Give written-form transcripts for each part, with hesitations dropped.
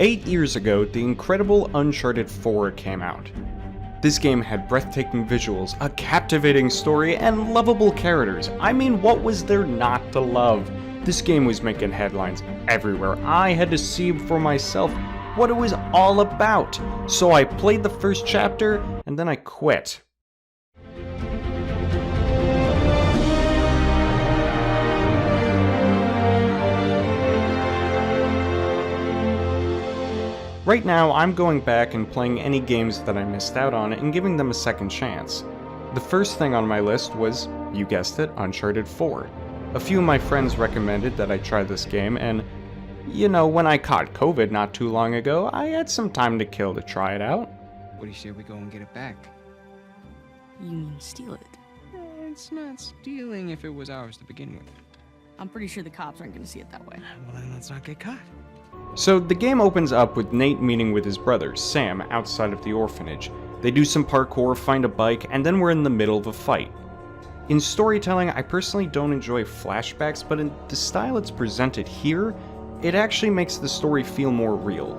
8 years ago, the incredible Uncharted 4 came out. This game had breathtaking visuals, a captivating story, and lovable characters. I mean, what was there not to love? This game was making headlines everywhere. I had to see for myself what it was all about. So I played the first chapter, and then I quit. Right now, I'm going back and playing any games that I missed out on and giving them a second chance. The first thing on my list was, you guessed it, Uncharted 4. A few of my friends recommended that I try this game, and you know, when I caught COVID not too long ago, I had some time to kill to try it out. What do you say we go and get it back? You mean steal it? It's not stealing if it was ours to begin with. I'm pretty sure the cops aren't gonna see it that way. Well, then let's not get caught. So the game opens up with Nate meeting with his brother, Sam, outside of the orphanage. They do some parkour, find a bike, and then we're in the middle of a fight. In storytelling, I personally don't enjoy flashbacks, but in the style it's presented here, it actually makes the story feel more real.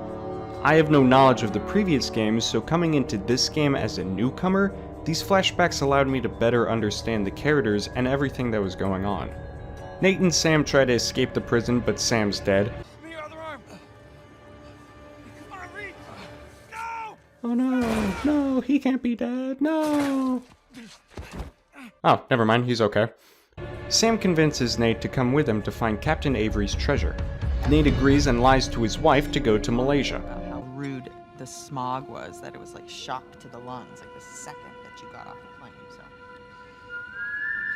I have no knowledge of the previous games, so coming into this game as a newcomer, these flashbacks allowed me to better understand the characters and everything that was going on. Nate and Sam try to escape the prison, but Sam's dead. Oh no, no, he can't be dead, no! Oh, never mind, he's okay. Sam convinces Nate to come with him to find Captain Avery's treasure. Nate agrees and lies to his wife to go to Malaysia. About how rude the smog was, that it was like shock to the lungs, like the second that you got off the plane, so...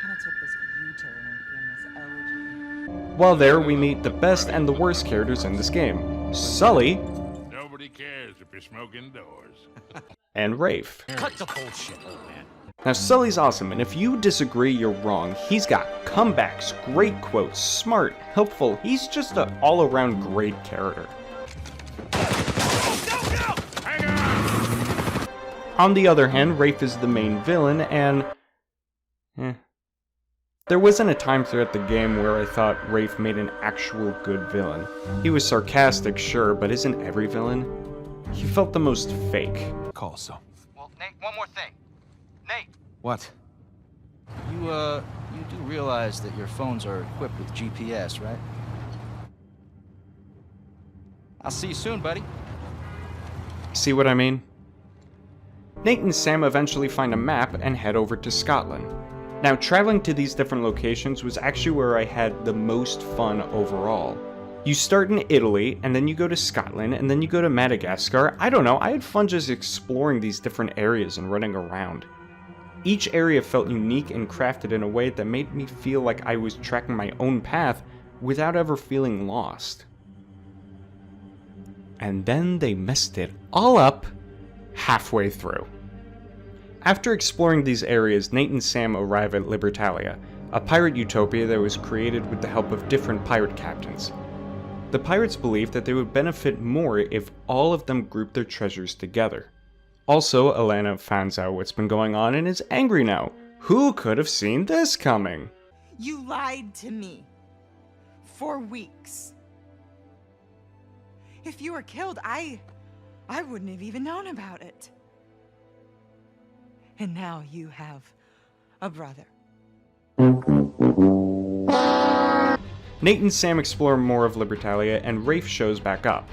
Kind of took this U-turn and became this elegy. While there, we meet the best and the worst characters in this game. Sully... Nobody cares if you're smoking indoors. And Rafe. Cut the bullshit, old man. Now Sully's awesome, and if you disagree, you're wrong. He's got comebacks, great quotes, smart, helpful. He's just an all-around great character. On the other hand, Rafe is the main villain, and... There wasn't a time throughout the game where I thought Rafe made an actual good villain. He was sarcastic, sure, but isn't every villain? He felt the most fake. Call so. Well, Nate, one more thing. Nate! What? You do realize that your phones are equipped with GPS, right? I'll see you soon, buddy. See what I mean? Nate and Sam eventually find a map and head over to Scotland. Now, traveling to these different locations was actually where I had the most fun overall. You start in Italy, and then you go to Scotland, and then you go to Madagascar. I don't know, I had fun just exploring these different areas and running around. Each area felt unique and crafted in a way that made me feel like I was tracking my own path without ever feeling lost. And then they messed it all up halfway through. After exploring these areas, Nate and Sam arrive at Libertalia, a pirate utopia that was created with the help of different pirate captains. The pirates believed that they would benefit more if all of them grouped their treasures together. Also, Elena finds out what's been going on and is angry now. Who could have seen this coming? You lied to me. For weeks. If you were killed, I wouldn't have even known about it. And now you have a brother. Nate and Sam explore more of Libertalia, and Rafe shows back up.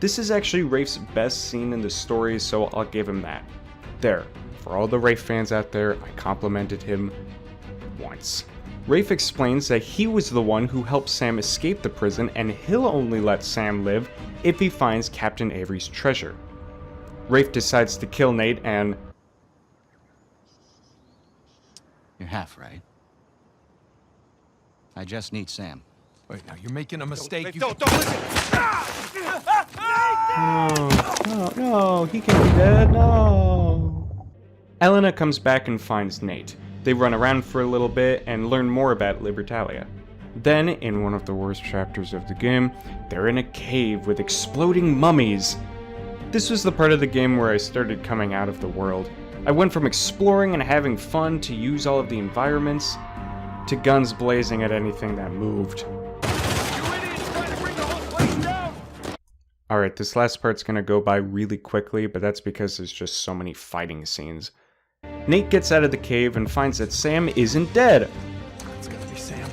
This is actually Rafe's best scene in the story, so I'll give him that. There, for all the Rafe fans out there, I complimented him once. Rafe explains that he was the one who helped Sam escape the prison, and he'll only let Sam live if he finds Captain Avery's treasure. Rafe decides to kill Nate, and... You're half right. I just need Sam. Wait, now you're making a mistake. Don't listen! No, he can be dead, no. Elena comes back and finds Nate. They run around for a little bit and learn more about Libertalia. Then, in one of the worst chapters of the game, they're in a cave with exploding mummies. This was the part of the game where I started coming out of the world. I went from exploring and having fun to use all of the environments, to guns blazing at anything that moved. Alright, this last part's gonna go by really quickly, but that's because there's just so many fighting scenes. Nate gets out of the cave and finds that Sam isn't dead. It's gotta be Sam.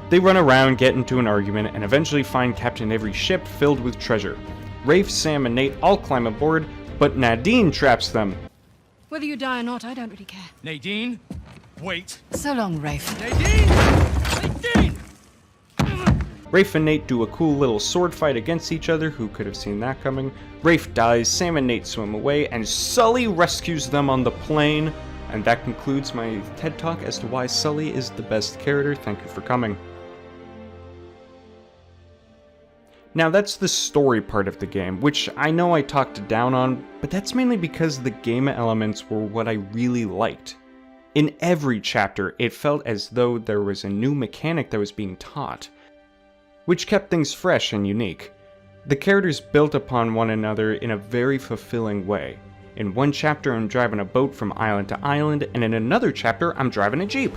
They run around, get into an argument, and eventually find Captain Avery's ship filled with treasure. Rafe, Sam, and Nate all climb aboard, but Nadine traps them. Whether you die or not, I don't really care. Nadine, wait. So long, Rafe. Nadine! Nadine! Rafe and Nate do a cool little sword fight against each other. Who could have seen that coming? Rafe dies, Sam and Nate swim away, and Sully rescues them on the plane. And that concludes my TED Talk as to why Sully is the best character. Thank you for coming. Now that's the story part of the game, which I know I talked down on, but that's mainly because the game elements were what I really liked. In every chapter, it felt as though there was a new mechanic that was being taught, which kept things fresh and unique. The characters built upon one another in a very fulfilling way. In one chapter, I'm driving a boat from island to island, and in another chapter, I'm driving a Jeep.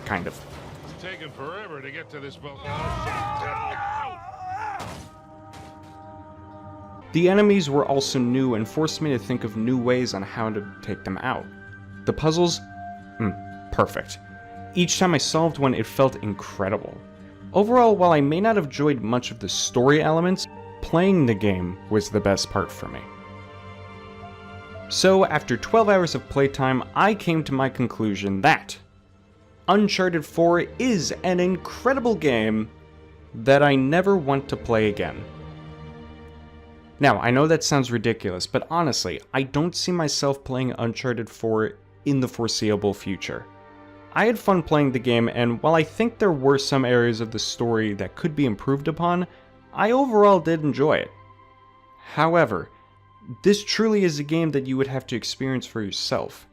Kind of. It's taken forever to get to this boat. The enemies were also new and forced me to think of new ways on how to take them out. The puzzles? Perfect. Each time I solved one, it felt incredible. Overall, while I may not have enjoyed much of the story elements, playing the game was the best part for me. So, after 12 hours of playtime, I came to my conclusion that Uncharted 4 is an incredible game that I never want to play again. Now, I know that sounds ridiculous, but honestly, I don't see myself playing Uncharted 4 in the foreseeable future. I had fun playing the game, and while I think there were some areas of the story that could be improved upon, I overall did enjoy it. However, this truly is a game that you would have to experience for yourself.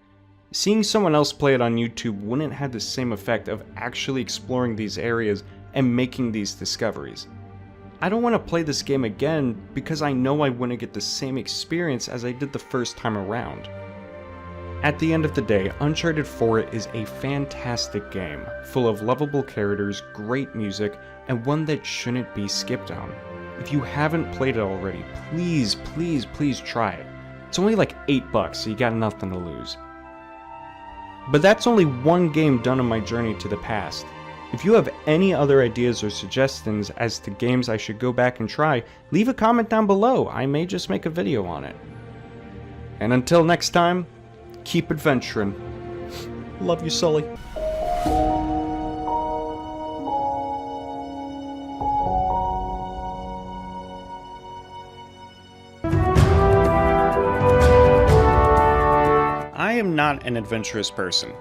Seeing someone else play it on YouTube wouldn't have the same effect of actually exploring these areas and making these discoveries. I don't want to play this game again because I know I wouldn't get the same experience as I did the first time around. At the end of the day, Uncharted 4 is a fantastic game, full of lovable characters, great music, and one that shouldn't be skipped on. If you haven't played it already, please try it. It's only like $8, so you got nothing to lose. But that's only one game done on my journey to the past. If you have any other ideas or suggestions as to games I should go back and try, leave a comment down below. I may just make a video on it. And until next time, keep adventuring. Love you, Sully. I am not an adventurous person.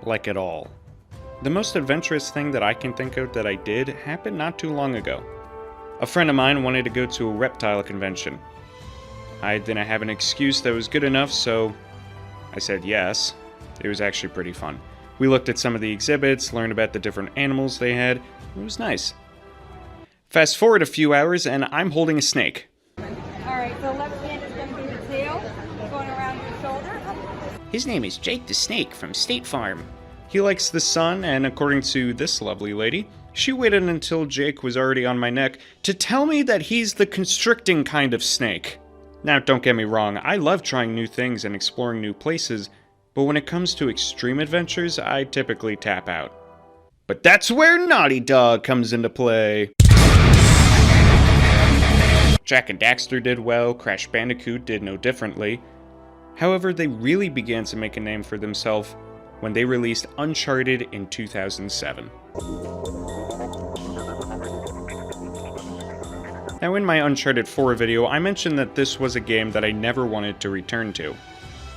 Like at all. The most adventurous thing that I can think of that I did happened not too long ago. A friend of mine wanted to go to a reptile convention. I didn't have an excuse that was good enough, so I said yes. It was actually pretty fun. We looked at some of the exhibits, learned about the different animals they had. It was nice. Fast forward a few hours, and I'm holding a snake. Alright, so left hand is going to be the tail, going around your shoulder. His name is Jake the Snake from State Farm. He likes the sun, and according to this lovely lady, she waited until Jake was already on my neck to tell me that he's the constricting kind of snake. Now, don't get me wrong, I love trying new things and exploring new places, but when it comes to extreme adventures, I typically tap out. But that's where Naughty Dog comes into play. Jak and Daxter did well, Crash Bandicoot did no differently. However, they really began to make a name for themselves when they released Uncharted in 2007. Now in my Uncharted 4 video, I mentioned that this was a game that I never wanted to return to.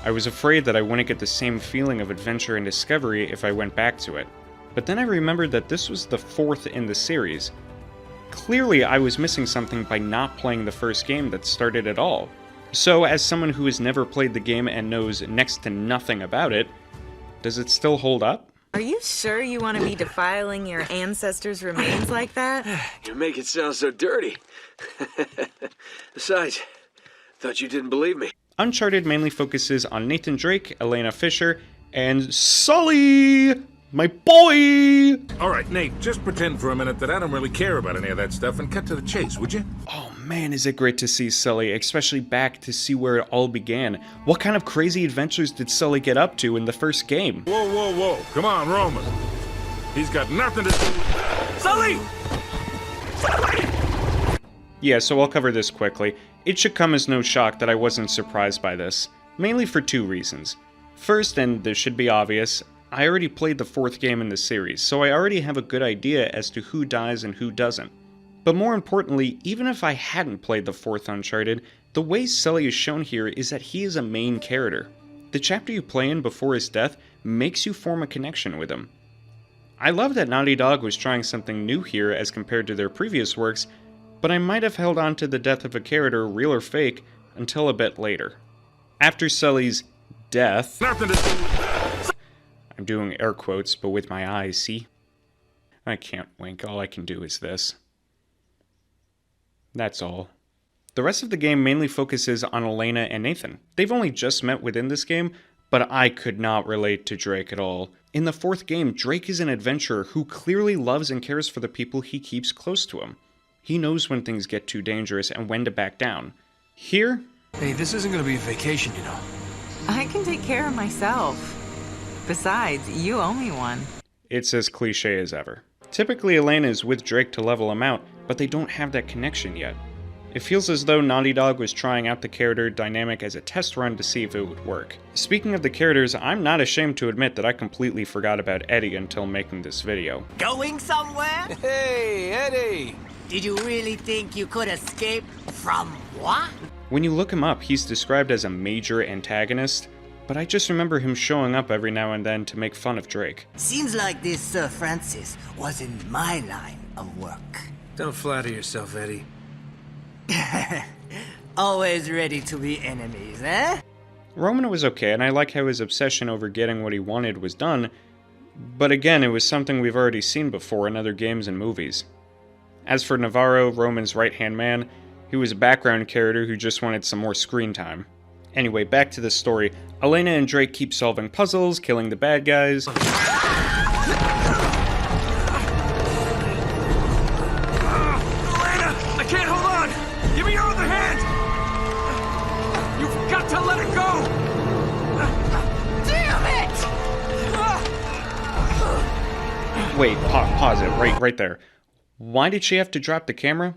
I was afraid that I wouldn't get the same feeling of adventure and discovery if I went back to it. But then I remembered that this was the 4th in the series. Clearly I was missing something by not playing the first game that started it all. So as someone who has never played the game and knows next to nothing about it, does it still hold up? Are you sure you want to be defiling your ancestors' remains like that? You make it sound so dirty. Besides, thought you didn't believe me. Uncharted mainly focuses on Nathan Drake, Elena Fisher, and Sully My boy! Alright, Nate, just pretend for a minute that I don't really care about any of that stuff and cut to the chase, would you? Oh man, is it great to see Sully, especially back to see where it all began. What kind of crazy adventures did Sully get up to in the first game? Whoa, whoa, whoa. Come on, Roman. He's got nothing to do. Sully! Yeah, so I'll cover this quickly. It should come as no shock that I wasn't surprised by this, mainly for two reasons. First, and this should be obvious, I already played the fourth game in the series, so I already have a good idea as to who dies and who doesn't. But more importantly, even if I hadn't played the fourth Uncharted, the way Sully is shown here is that he is a main character. The chapter you play in before his death makes you form a connection with him. I love that Naughty Dog was trying something new here as compared to their previous works, but I might have held on to the death of a character, real or fake, until a bit later. After Sully's death... I'm doing air quotes, but with my eyes, see? I can't wink, all I can do is this. That's all. The rest of the game mainly focuses on Elena and Nathan. They've only just met within this game, but I could not relate to Drake at all. In the fourth game, Drake is an adventurer who clearly loves and cares for the people he keeps close to him. He knows when things get too dangerous and when to back down. Here... Hey, this isn't gonna be a vacation, you know. I can take care of myself. Besides, you owe me one. It's as cliche as ever. Typically, Elena is with Drake to level him out, but they don't have that connection yet. It feels as though Naughty Dog was trying out the character dynamic as a test run to see if it would work. Speaking of the characters, I'm not ashamed to admit that I completely forgot about Eddie until making this video. Going somewhere? Hey, Eddie! Did you really think you could escape from what? When you look him up, he's described as a major antagonist, but I just remember him showing up every now and then to make fun of Drake. Seems like this Sir Francis was in my line of work. Don't flatter yourself, Eddie. Always ready to be enemies, eh? Roman was okay, and I like how his obsession over getting what he wanted was done, but again, it was something we've already seen before in other games and movies. As for Navarro, Roman's right-hand man, he was a background character who just wanted some more screen time. Anyway, back to the story. Elena and Drake keep solving puzzles, killing the bad guys. Elena, I can't hold on! Give me your other hand! You've got to let it go! Damn it! Wait, pause it, right there. Why did she have to drop the camera?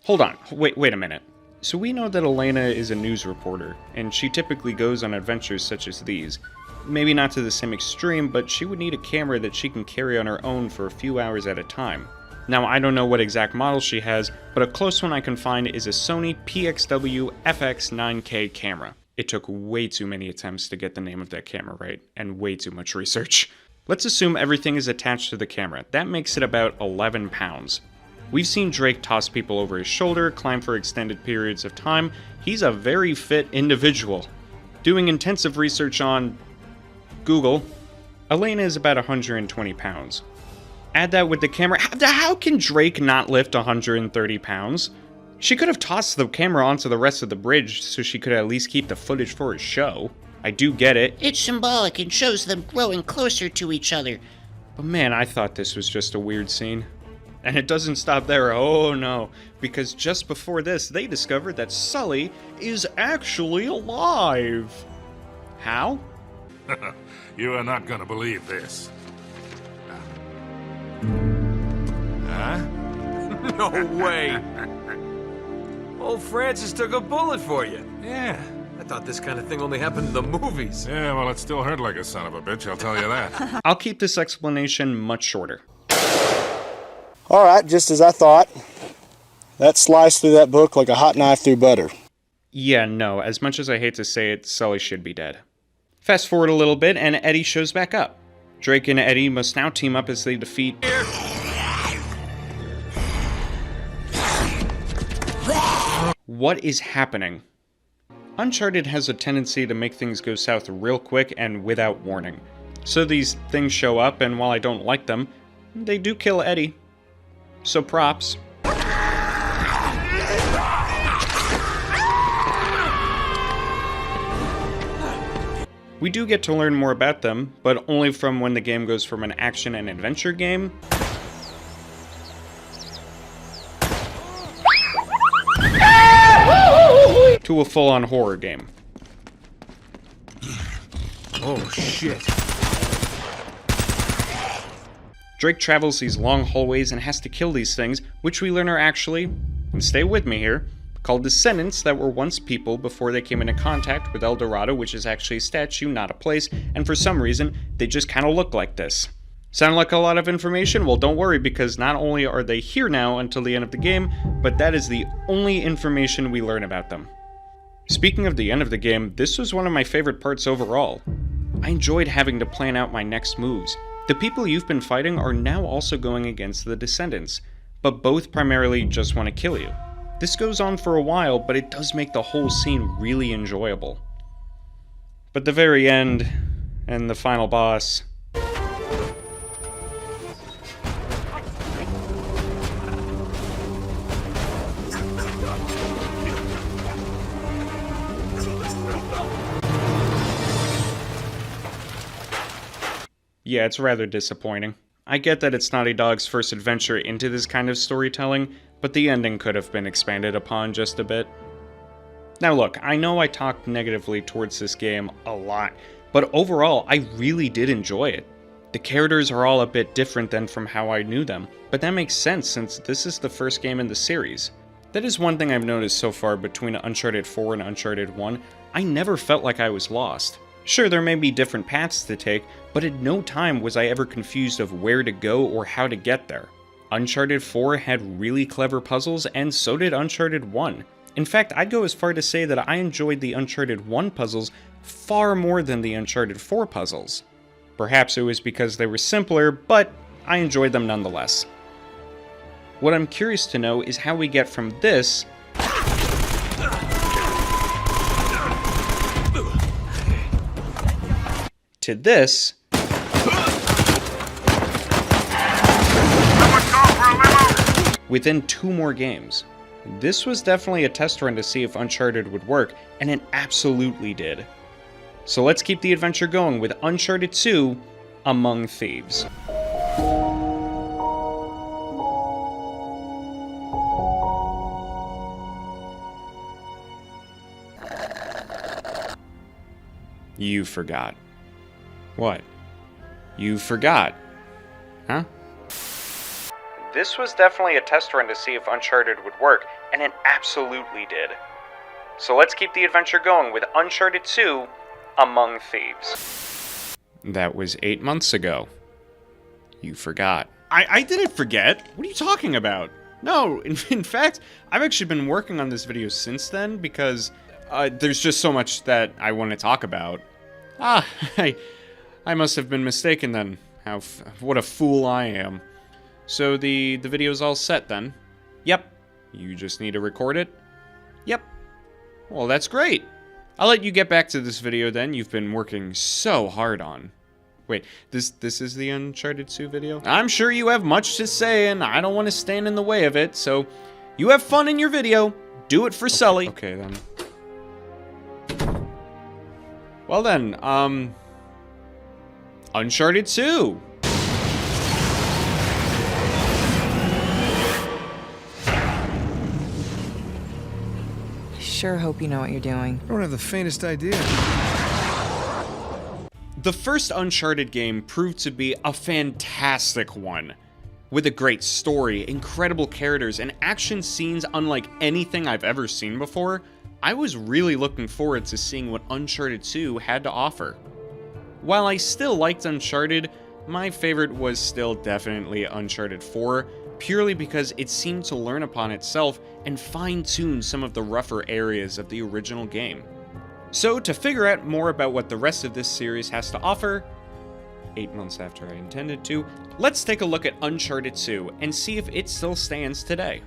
Hold on, wait a minute. So we know that Elena is a news reporter, and she typically goes on adventures such as these. Maybe not to the same extreme, but she would need a camera that she can carry on her own for a few hours at a time. Now, I don't know what exact model she has, but a close one I can find is a Sony PXW FX9K camera. It took way too many attempts to get the name of that camera right, and way too much research. Let's assume everything is attached to the camera. That makes it about 11 pounds. We've seen Drake toss people over his shoulder, climb for extended periods of time. He's a very fit individual. Doing intensive research on Google, Elena is about 120 pounds. Add that with the camera. How can Drake not lift 130 pounds? She could have tossed the camera onto the rest of the bridge so she could at least keep the footage for his show. I do get it. It's symbolic and shows them growing closer to each other. But man, I thought this was just a weird scene. And it doesn't stop there, oh no, because just before this, they discovered that Sully is actually alive. How? You are not gonna believe this. Huh? No way! Old Francis took a bullet for you. Yeah. I thought this kind of thing only happened in the movies. Yeah, well, it still hurt like a son of a bitch, I'll tell you that. I'll keep this explanation much shorter. Alright, just as I thought. That sliced through that book like a hot knife through butter. Yeah, no, as much as I hate to say it, Sully should be dead. Fast forward a little bit, and Eddie shows back up. Drake and Eddie must now team up as they defeat... What is happening? Uncharted has a tendency to make things go south real quick and without warning. So these things show up, and while I don't like them, they do kill Eddie. So props. We do get to learn more about them, but only from when the game goes from an action and adventure game to a full-on horror game. Oh, shit. Drake travels these long hallways and has to kill these things, which we learn are actually, and stay with me here, called descendants that were once people before they came into contact with El Dorado, which is actually a statue, not a place, and for some reason, they just kind of look like this. Sound like a lot of information? Well, don't worry, because not only are they here now until the end of the game, but that is the only information we learn about them. Speaking of the end of the game, this was one of my favorite parts overall. I enjoyed having to plan out my next moves. The people you've been fighting are now also going against the descendants, but both primarily just want to kill you. This goes on for a while, but it does make the whole scene really enjoyable. But the very end, and the final boss... yeah, it's rather disappointing. I get that it's Naughty Dog's first adventure into this kind of storytelling, but the ending could have been expanded upon just a bit. Now look, I know I talked negatively towards this game a lot, but overall, I really did enjoy it. The characters are all a bit different than from how I knew them, but that makes sense since this is the first game in the series. That is one thing I've noticed so far between Uncharted 4 and Uncharted 1, I never felt like I was lost. Sure, there may be different paths to take, but at no time was I ever confused of where to go or how to get there. Uncharted 4 had really clever puzzles, and so did Uncharted 1. In fact, I'd go as far to say that I enjoyed the Uncharted 1 puzzles far more than the Uncharted 4 puzzles. Perhaps it was because they were simpler, but I enjoyed them nonetheless. What I'm curious to know is how we get from this to this within 2 more games. This was definitely a test run to see if Uncharted would work, and it absolutely did. So let's keep the adventure going with Uncharted 2, Among Thieves. You forgot. What? You forgot. Huh? This was definitely a test run to see if Uncharted would work, and it absolutely did. So let's keep the adventure going with Uncharted 2, Among Thieves. That was 8 months ago. You forgot. I didn't forget. What are you talking about? No, in fact, I've actually been working on this video since then because there's just so much that I want to talk about. I must have been mistaken then. What a fool I am. So the video's all set then? Yep. You just need to record it? Yep. Well, that's great. I'll let you get back to this video then you've been working so hard on. Wait, this is the Uncharted 2 video? I'm sure you have much to say and I don't want to stand in the way of it, so you have fun in your video. Do it for Sully. Okay then. Well then, Uncharted 2. Sure hope you know what you're doing. I don't have the faintest idea. The first Uncharted game proved to be a fantastic one. With a great story, incredible characters, and action scenes unlike anything I've ever seen before, I was really looking forward to seeing what Uncharted 2 had to offer. While I still liked Uncharted, my favorite was still definitely Uncharted 4, purely because it seemed to learn upon itself and fine-tune some of the rougher areas of the original game. So to figure out more about what the rest of this series has to offer, 8 months after I intended to, let's take a look at Uncharted 2 and see if it still stands today.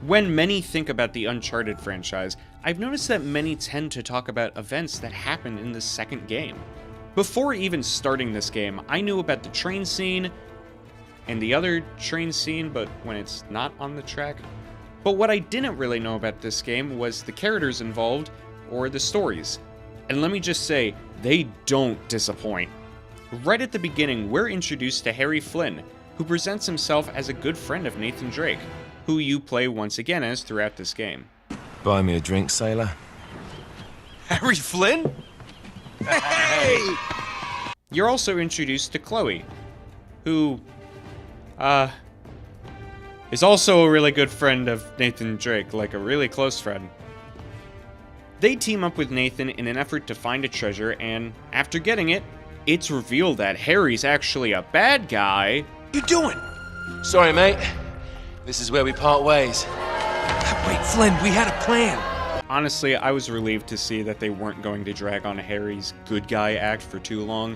When many think about the Uncharted franchise, I've noticed that many tend to talk about events that happened in the second game. Before even starting this game, I knew about the train scene, and the other train scene, but when it's not on the track. But what I didn't really know about this game was the characters involved, or the stories. And let me just say, they don't disappoint. Right at the beginning, we're introduced to Harry Flynn, who presents himself as a good friend of Nathan Drake, who you play once again as throughout this game. Buy me a drink, sailor. Harry Flynn? Hey! You're also introduced to Chloe, who, is also a really good friend of Nathan Drake, like a really close friend. They team up with Nathan in an effort to find a treasure, and after getting it, it's revealed that Harry's actually a bad guy. What you doing? Sorry, mate. This is where we part ways. Wait, Flynn, we had a plan. Honestly, I was relieved to see that they weren't going to drag on Harry's good guy act for too long.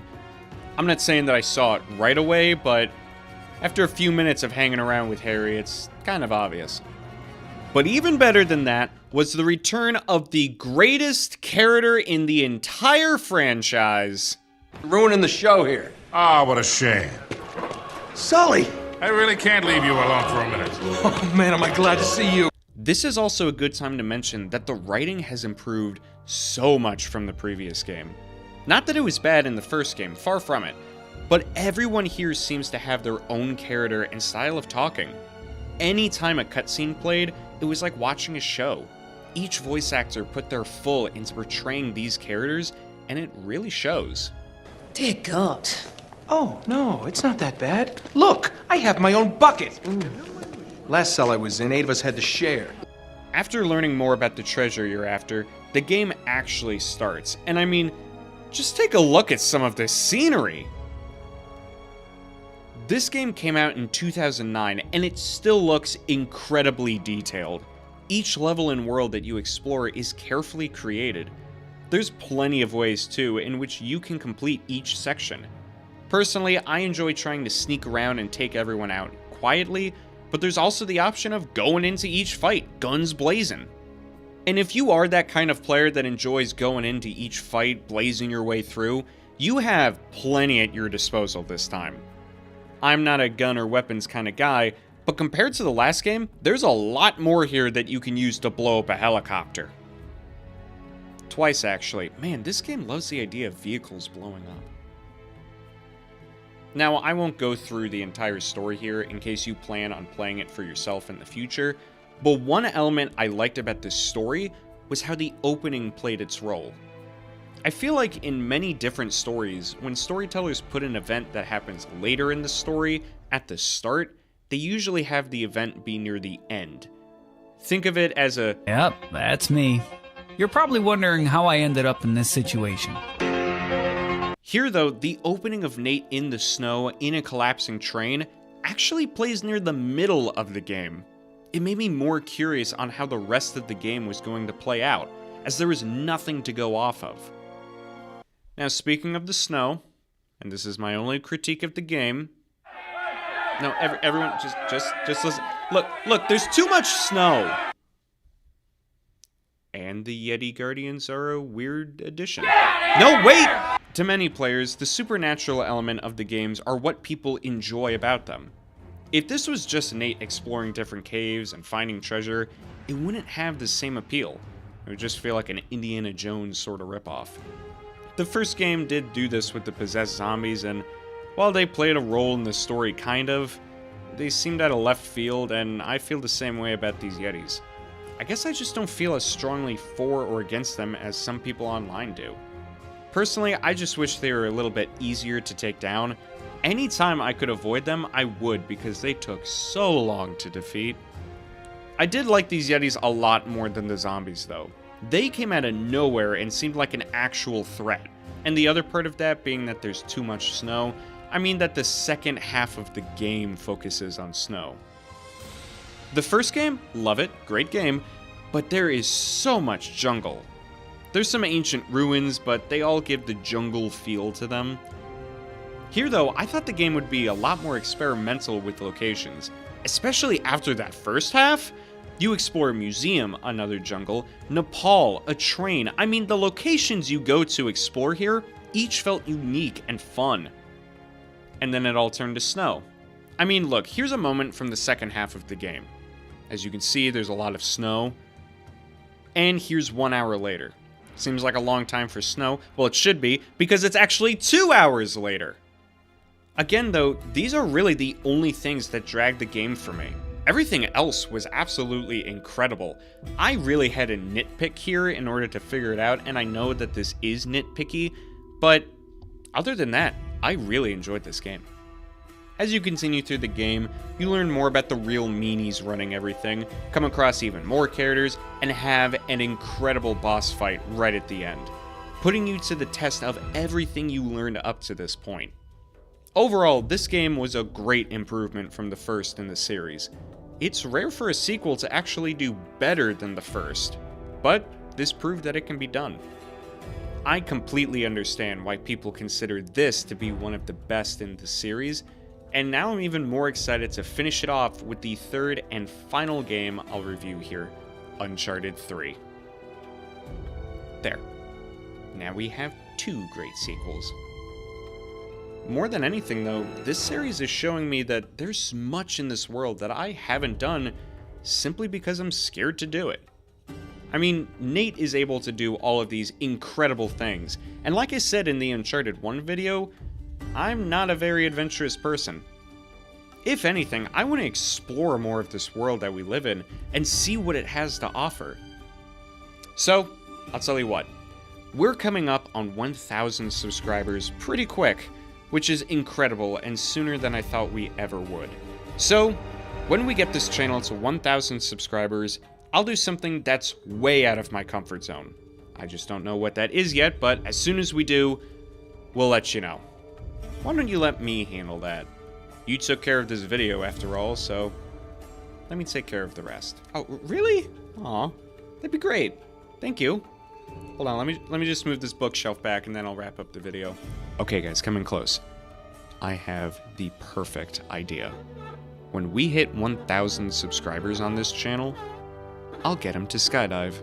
I'm not saying that I saw it right away, but after a few minutes of hanging around with Harry, it's kind of obvious. But even better than that was the return of the greatest character in the entire franchise. Ruining the show here. Ah, what a shame. Sully! I really can't leave you alone for a minute. Oh man, am I glad to see you. This is also a good time to mention that the writing has improved so much from the previous game. Not that it was bad in the first game, far from it, but everyone here seems to have their own character and style of talking. Anytime a cutscene played, it was like watching a show. Each voice actor put their full into portraying these characters, and it really shows. Dear God. Oh, no, it's not that bad. Look, I have my own bucket. Last cell I was in, 8 of us had to share. After learning more about the treasure you're after, the game actually starts. And I mean, just take a look at some of this scenery. This game came out in 2009, and it still looks incredibly detailed. Each level and world that you explore is carefully created. There's plenty of ways, too, in which you can complete each section. Personally, I enjoy trying to sneak around and take everyone out quietly, but there's also the option of going into each fight, guns blazing. And if you are that kind of player that enjoys going into each fight, blazing your way through, you have plenty at your disposal this time. I'm not a gun or weapons kind of guy, but compared to the last game, there's a lot more here that you can use to blow up a helicopter. Twice, actually. Man, this game loves the idea of vehicles blowing up. Now, I won't go through the entire story here in case you plan on playing it for yourself in the future, but one element I liked about this story was how the opening played its role. I feel like in many different stories, when storytellers put an event that happens later in the story at the start, they usually have the event be near the end. Think of it as a... Yep, that's me. You're probably wondering how I ended up in this situation. Here, though, the opening of Nate in the snow in a collapsing train actually plays near the middle of the game. It made me more curious on how the rest of the game was going to play out, as there was nothing to go off of. Now, speaking of the snow, and this is my only critique of the game. No, everyone, just listen. Look, there's too much snow. And the Yeti Guardians are a weird addition. No, wait! To many players, the supernatural element of the games are what people enjoy about them. If this was just Nate exploring different caves and finding treasure, it wouldn't have the same appeal. It would just feel like an Indiana Jones sort of ripoff. The first game did do this with the possessed zombies, and while they played a role in the story kind of, they seemed out of left field, and I feel the same way about these Yetis. I guess I just don't feel as strongly for or against them as some people online do. Personally, I just wish they were a little bit easier to take down. Anytime I could avoid them, I would, because they took so long to defeat. I did like these Yetis a lot more than the zombies, though. They came out of nowhere and seemed like an actual threat. And the other part of that being that there's too much snow, I mean that the second half of the game focuses on snow. The first game, love it, great game, but there is so much jungle. There's some ancient ruins, but they all give the jungle feel to them. Here though, I thought the game would be a lot more experimental with locations, especially after that first half. You explore a museum, another jungle, Nepal, a train. I mean, the locations you go to explore here, each felt unique and fun. And then it all turned to snow. I mean, look, here's a moment from the second half of the game. As you can see, there's a lot of snow. And here's 1 hour later. Seems like a long time for snow. Well, it should be, because it's actually 2 hours later. Again, though, these are really the only things that drag the game for me. Everything else was absolutely incredible. I really had to nitpick here in order to figure it out, and I know that this is nitpicky, but other than that, I really enjoyed this game. As you continue through the game, you learn more about the real meanies running everything, come across even more characters, and have an incredible boss fight right at the end, putting you to the test of everything you learned up to this point. Overall, this game was a great improvement from the first in the series. It's rare for a sequel to actually do better than the first, but this proved that it can be done. I completely understand why people consider this to be one of the best in the series, and now I'm even more excited to finish it off with the third and final game I'll review here, Uncharted 3. There. Now we have 2 great sequels. More than anything though, this series is showing me that there's much in this world that I haven't done simply because I'm scared to do it. I mean, Nate is able to do all of these incredible things, and like I said in the Uncharted 1 video, I'm not a very adventurous person. If anything, I want to explore more of this world that we live in and see what it has to offer. So, I'll tell you what, we're coming up on 1,000 subscribers pretty quick, which is incredible and sooner than I thought we ever would. So, when we get this channel to 1,000 subscribers, I'll do something that's way out of my comfort zone. I just don't know what that is yet, but as soon as we do, we'll let you know. Why don't you let me handle that? You took care of this video after all, so let me take care of the rest. Oh, really? Aw, that'd be great. Thank you. Hold on, let me just move this bookshelf back and then I'll wrap up the video. Okay guys, coming close. I have the perfect idea. When we hit 1,000 subscribers on this channel, I'll get him to skydive.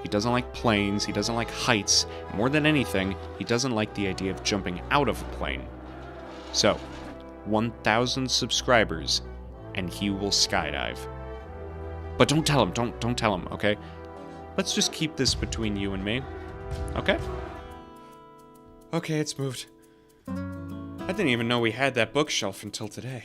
He doesn't like planes, he doesn't like heights. More than anything, he doesn't like the idea of jumping out of a plane. So, 1,000 subscribers, and he will skydive. But don't tell him, don't tell him, okay? Let's just keep this between you and me, okay? Okay, it's moved. I didn't even know we had that bookshelf until today.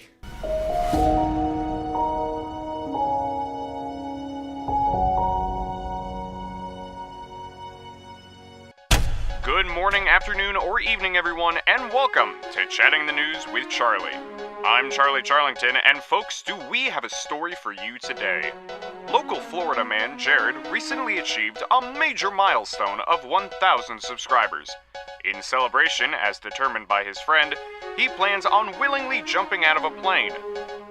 Good morning, afternoon, or evening, everyone, and welcome to Chatting the News with Charlie. I'm Charlie Charlington, and folks, do we have a story for you today? Local Florida man Jared recently achieved a major milestone of 1,000 subscribers. In celebration, as determined by his friend, he plans on willingly jumping out of a plane.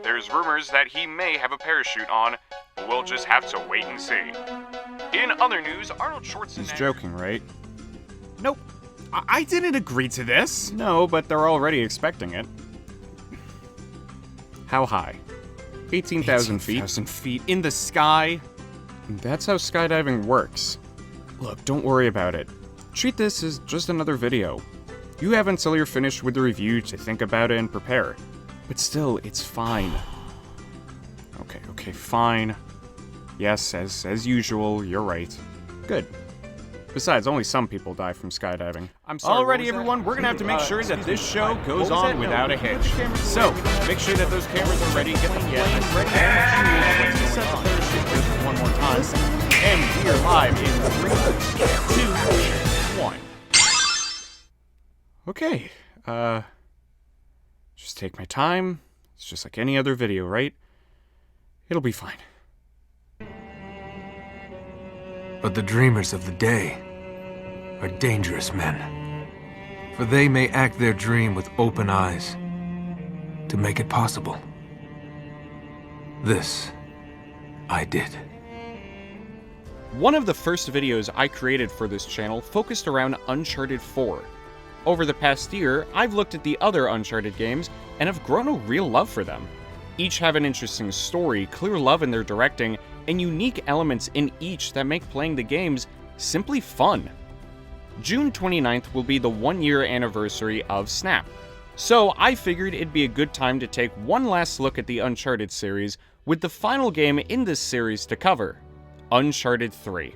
There's rumors that he may have a parachute on, but we'll just have to wait and see. In other news, Arnold Schwarzenegger... He's joking, right? Nope. I didn't agree to this. No, but they're already expecting it. How high? 18,000 feet. 18,000 feet in the sky. That's how skydiving works. Look, don't worry about it. Treat this as just another video. You have until you're finished with the review to think about it and prepare. But still, it's fine. Okay, fine. Yes, as usual, you're right. Good. Besides, only some people die from skydiving. I'm sorry. Alrighty, everyone, we're gonna have to make sure that this show goes on without a hitch. So, make sure that those cameras are ready, get the plane ready, and set the parachute just one more time. And we are live in 3, 2, 1. Okay, just take my time. It's just like any other video, right? It'll be fine. But the dreamers of the day are dangerous men, for they may act their dream with open eyes to make it possible. This I did. One of the first videos I created for this channel focused around Uncharted 4. Over the past year, I've looked at the other Uncharted games and have grown a real love for them. Each have an interesting story, clear love in their directing, and unique elements in each that make playing the games simply fun. June 29th will be the 1-year anniversary of Snap, so I figured it'd be a good time to take one last look at the Uncharted series with the final game in this series to cover, Uncharted 3.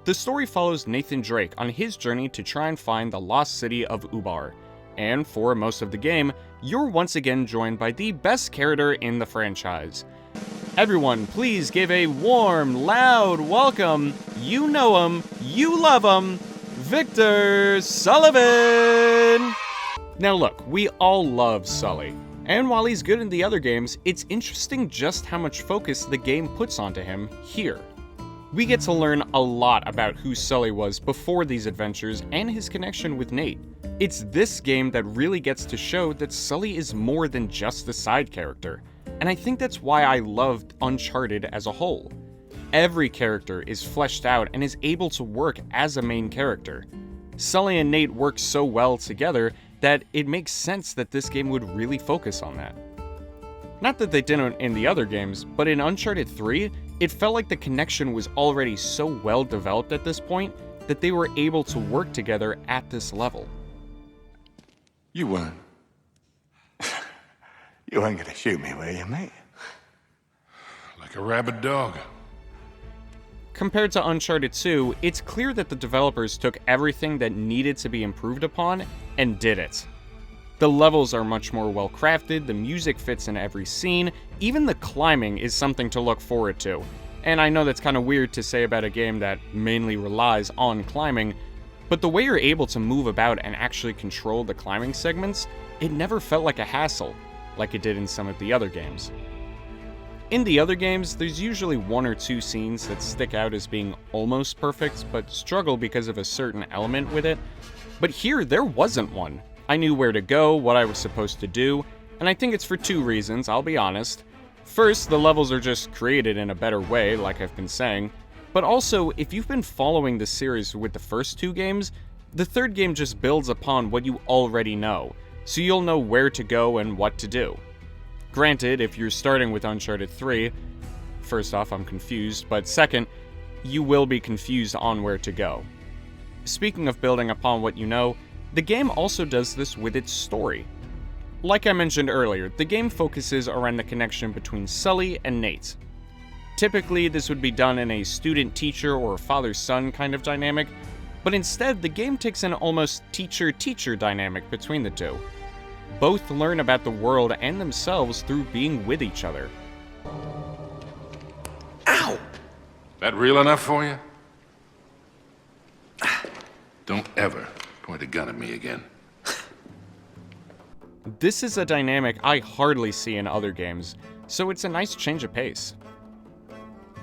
The story follows Nathan Drake on his journey to try and find the lost city of Ubar. And for most of the game, you're once again joined by the best character in the franchise. Everyone, please give a warm, loud welcome. You know him, you love him, Victor Sullivan! Now look, we all love Sully. And while he's good in the other games, it's interesting just how much focus the game puts onto him here. We get to learn a lot about who Sully was before these adventures and his connection with Nate. It's this game that really gets to show that Sully is more than just a side character, and I think that's why I loved Uncharted as a whole. Every character is fleshed out and is able to work as a main character. Sully and Nate work so well together that it makes sense that this game would really focus on that. Not that they didn't in the other games, but in Uncharted 3, it felt like the connection was already so well developed at this point that they were able to work together at this level. You weren't gonna shoot me, were you, mate? Like a rabid dog. Compared to Uncharted 2, it's clear that the developers took everything that needed to be improved upon and did it. The levels are much more well crafted, the music fits in every scene, even the climbing is something to look forward to. And I know that's kind of weird to say about a game that mainly relies on climbing, but the way you're able to move about and actually control the climbing segments, it never felt like a hassle, like it did in some of the other games. In the other games, there's usually one or two scenes that stick out as being almost perfect, but struggle because of a certain element with it. But here, there wasn't one. I knew where to go, what I was supposed to do, and I think it's for two reasons, I'll be honest. First, the levels are just created in a better way, like I've been saying, but also, if you've been following the series with the first two games, the third game just builds upon what you already know, so you'll know where to go and what to do. Granted, if you're starting with Uncharted 3, first off, I'm confused, but second, you will be confused on where to go. Speaking of building upon what you know, the game also does this with its story. Like I mentioned earlier, the game focuses around the connection between Sully and Nate. Typically, this would be done in a student-teacher or father-son kind of dynamic, but instead, the game takes an almost teacher-teacher dynamic between the two. Both learn about the world and themselves through being with each other. Ow! That real enough for you? Don't ever point a gun at me again. This is a dynamic I hardly see in other games, so it's a nice change of pace.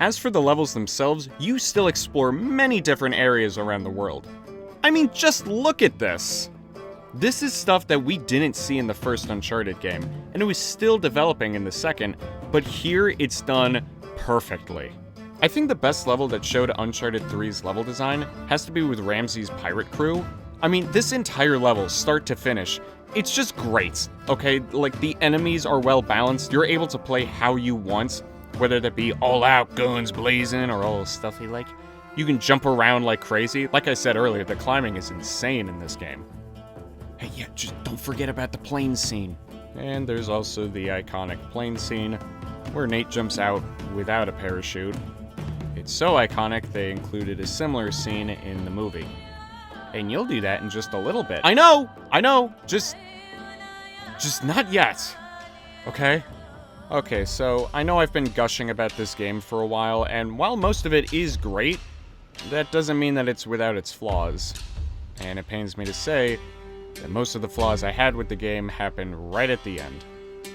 As for the levels themselves, you still explore many different areas around the world. I mean, just look at this! This is stuff that we didn't see in the first Uncharted game, and it was still developing in the second, but here it's done perfectly. I think the best level that showed Uncharted 3's level design has to be with Ramsey's pirate crew. I mean, this entire level, start to finish, it's just great, okay? Like, the enemies are well balanced, you're able to play how you want, whether that be all out, guns blazing, or all stuffy like. You can jump around like crazy. Like I said earlier, the climbing is insane in this game. Hey, yeah, just don't forget about the plane scene. And there's also the iconic plane scene, where Nate jumps out without a parachute. It's so iconic, they included a similar scene in the movie. And you'll do that in just a little bit. I know, just not yet, okay? Okay, so I know I've been gushing about this game for a while, and while most of it is great, that doesn't mean that it's without its flaws. And it pains me to say that most of the flaws I had with the game happened right at the end.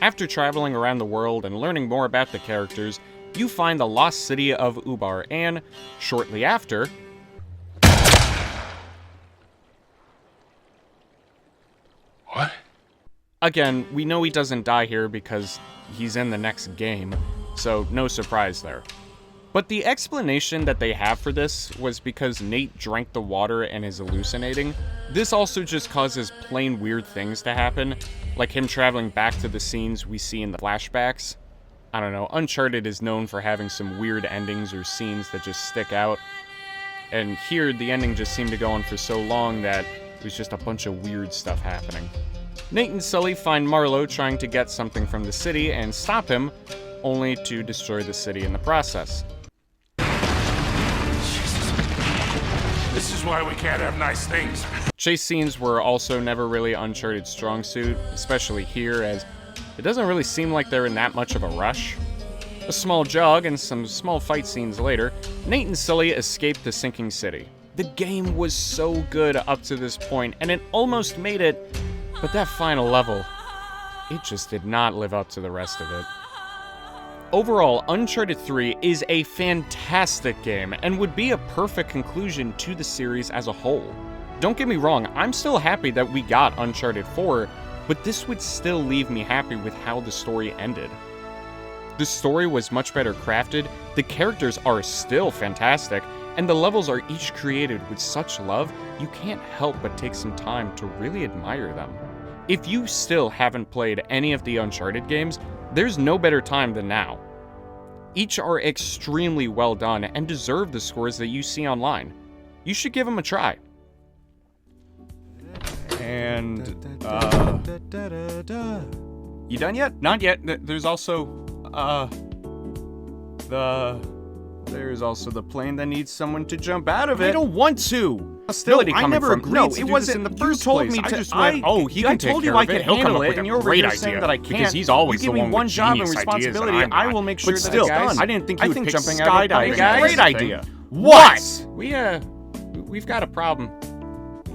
After traveling around the world and learning more about the characters, you find the lost city of Ubar, and shortly after... What? Again, we know he doesn't die here because he's in the next game, so no surprise there. But the explanation that they have for this was because Nate drank the water and is hallucinating. This also just causes plain weird things to happen, like him traveling back to the scenes we see in the flashbacks. I don't know, Uncharted is known for having some weird endings or scenes that just stick out. And here, the ending just seemed to go on for so long that it was just a bunch of weird stuff happening. Nate and Sully find Marlowe trying to get something from the city and stop him, only to destroy the city in the process. why we can't have nice things. Chase scenes were also never really Uncharted's strong suit, especially here, as it doesn't really seem like they're in that much of a rush. A small jog and some small fight scenes later, Nate and Sully escaped the sinking city. The game was so good up to this point, and it almost made it, but that final level, it just did not live up to the rest of it. Overall, Uncharted 3 is a fantastic game and would be a perfect conclusion to the series as a whole. Don't get me wrong, I'm still happy that we got Uncharted 4, but this would still leave me happy with how the story ended. The story was much better crafted, the characters are still fantastic, and the levels are each created with such love, you can't help but take some time to really admire them. If you still haven't played any of the Uncharted games, there's no better time than now. Each are extremely well done and deserve the scores that you see online. You should give them a try. And, you done yet? Not yet. There's also, there's also the plane that needs someone to jump out of it. I don't want to! Hostility I coming never from. agreed No, to it do wasn't this in the you first told place. me I to. just went, oh, he I can told take you care I of could it, he'll come handle up it, with and a you're over great here saying idea, that I can't. because he's always you the give one me one with job and genius ideas, and responsibility. I'm I not. will make sure But that still, it's done. I didn't think you would pick jumping out of a plane is a skydiving. great Guys. idea. What? We've got a problem.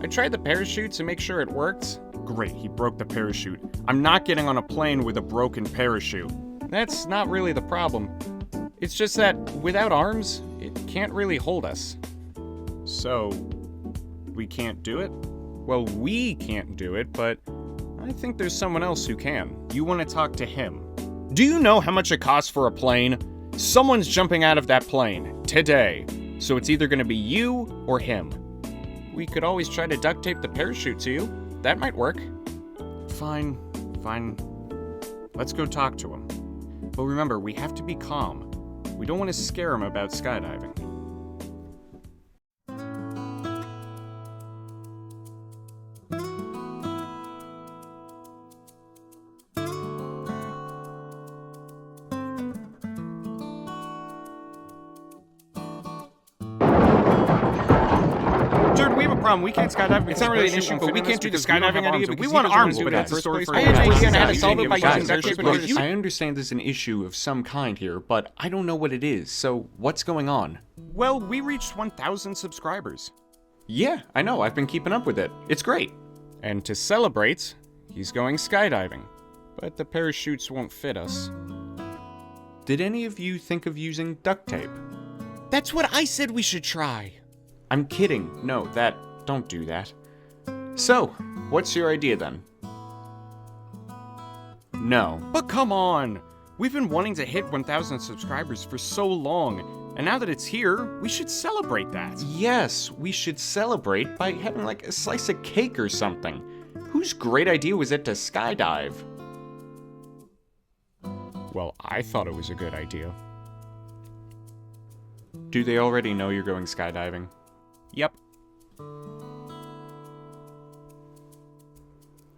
I tried the parachute to make sure it worked. Great, he broke the parachute. I'm not getting on a plane with a broken parachute. That's not really the problem. It's just that without arms, it can't really hold us. So, we can't do it? Well, we can't do it, but I think there's someone else who can. You want to talk to him? Do you know how much it costs for a plane? Someone's jumping out of that plane today, so it's either going to be you or him. We could always try to duct tape the parachute to you. That might work. Fine. Let's go talk to him. But remember, we have to be calm. We don't want to scare him about skydiving. We can't skydive. It's not really an issue, but we can't do the skydiving idea because we want arms. But that's a story for another time. I understand there's an issue of some kind here, but I don't know what it is. So what's going on? Well, we reached 1,000 subscribers. Yeah, I know. I've been keeping up with it. It's great. And to celebrate, he's going skydiving. But the parachutes won't fit us. Did any of you think of using duct tape? That's what I said we should try. I'm kidding. No, don't do that. So, what's your idea then? No. But come on! We've been wanting to hit 1,000 subscribers for so long, and now that it's here, we should celebrate that. Yes, we should celebrate by having like a slice of cake or something. Whose great idea was it to skydive? Well, I thought it was a good idea. Do they already know you're going skydiving? Yep.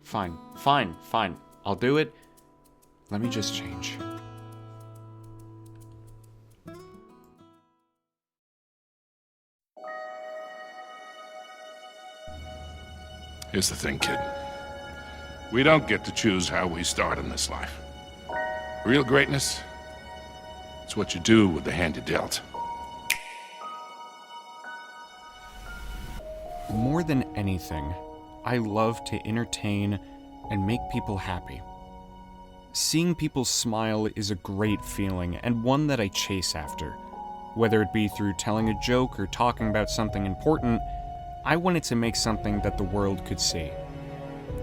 Fine. I'll do it. Let me just change. Here's the thing, kid. We don't get to choose how we start in this life. Real greatness, it's what you do with the hand you're dealt. More than anything, I love to entertain and make people happy. Seeing people smile is a great feeling and one that I chase after. Whether it be through telling a joke or talking about something important, I wanted to make something that the world could see.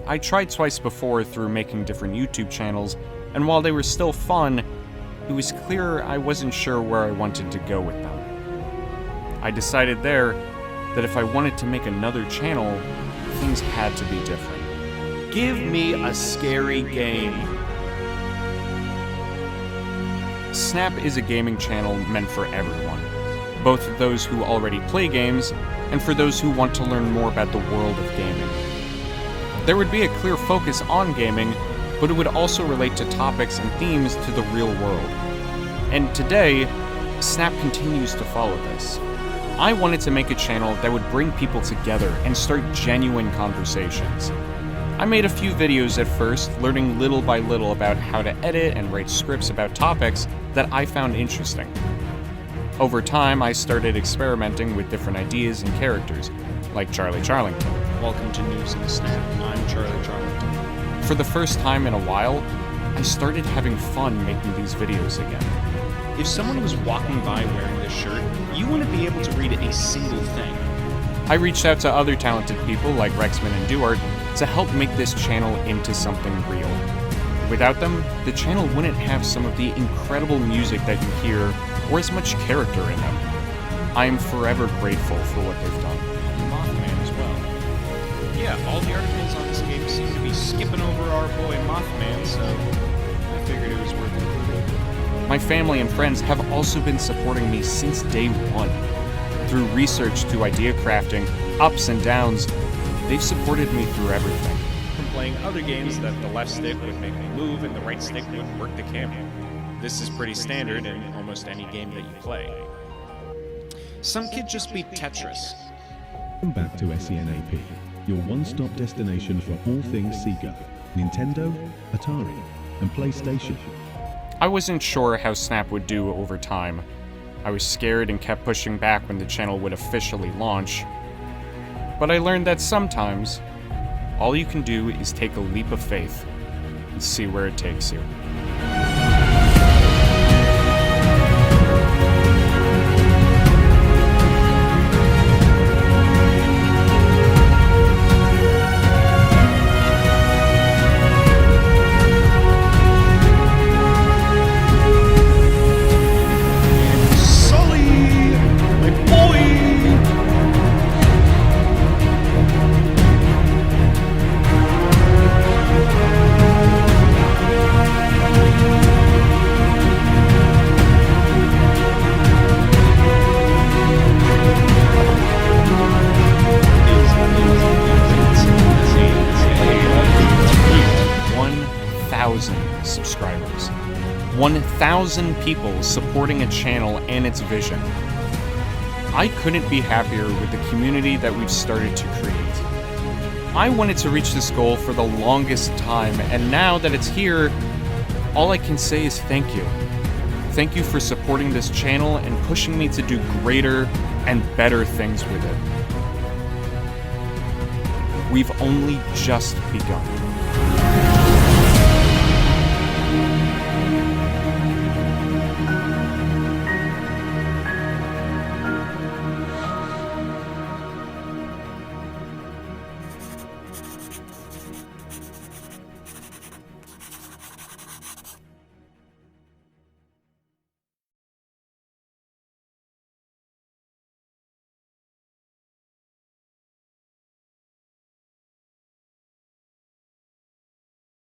I tried twice before through making different YouTube channels, and while they were still fun, it was clear I wasn't sure where I wanted to go with them. I decided there that if I wanted to make another channel, things had to be different. Give me a scary game. Snap is a gaming channel meant for everyone, both those who already play games and for those who want to learn more about the world of gaming. There would be a clear focus on gaming, but it would also relate to topics and themes to the real world. And today, Snap continues to follow this. I wanted to make a channel that would bring people together and start genuine conversations. I made a few videos at first, learning little by little about how to edit and write scripts about topics that I found interesting. Over time, I started experimenting with different ideas and characters, like Charlie Charlington. Welcome to News and Snap. I'm Charlie Charlington. For the first time in a while, I started having fun making these videos again. If someone was walking by wearing this shirt, you wouldn't be able to read a single thing. I reached out to other talented people like Rexman and Duart to help make this channel into something real. Without them, the channel wouldn't have some of the incredible music that you hear or as much character in them. I am forever grateful for what they've done. Mothman as well. Yeah, all the articles on this game seem to be skipping over our boy Mothman, so I figured it was worth including. My family and friends have also been supporting me since day one. Through research to idea crafting, ups and downs, they've supported me through everything. From playing other games that the left stick would make me move and the right stick would work the camera. This is pretty standard in almost any game that you play. Some kids just beat Tetris. Welcome back to SENAP, your one-stop destination for all things Sega, Nintendo, Atari, and PlayStation. I wasn't sure how Snap would do over time. I was scared and kept pushing back when the channel would officially launch. But I learned that sometimes, all you can do is take a leap of faith and see where it takes you. Subscribers. 1,000 people supporting a channel and its vision. I couldn't be happier with the community that we've started to create. I wanted to reach this goal for the longest time, and now that it's here, all I can say is thank you. Thank you for supporting this channel and pushing me to do greater and better things with it. We've only just begun.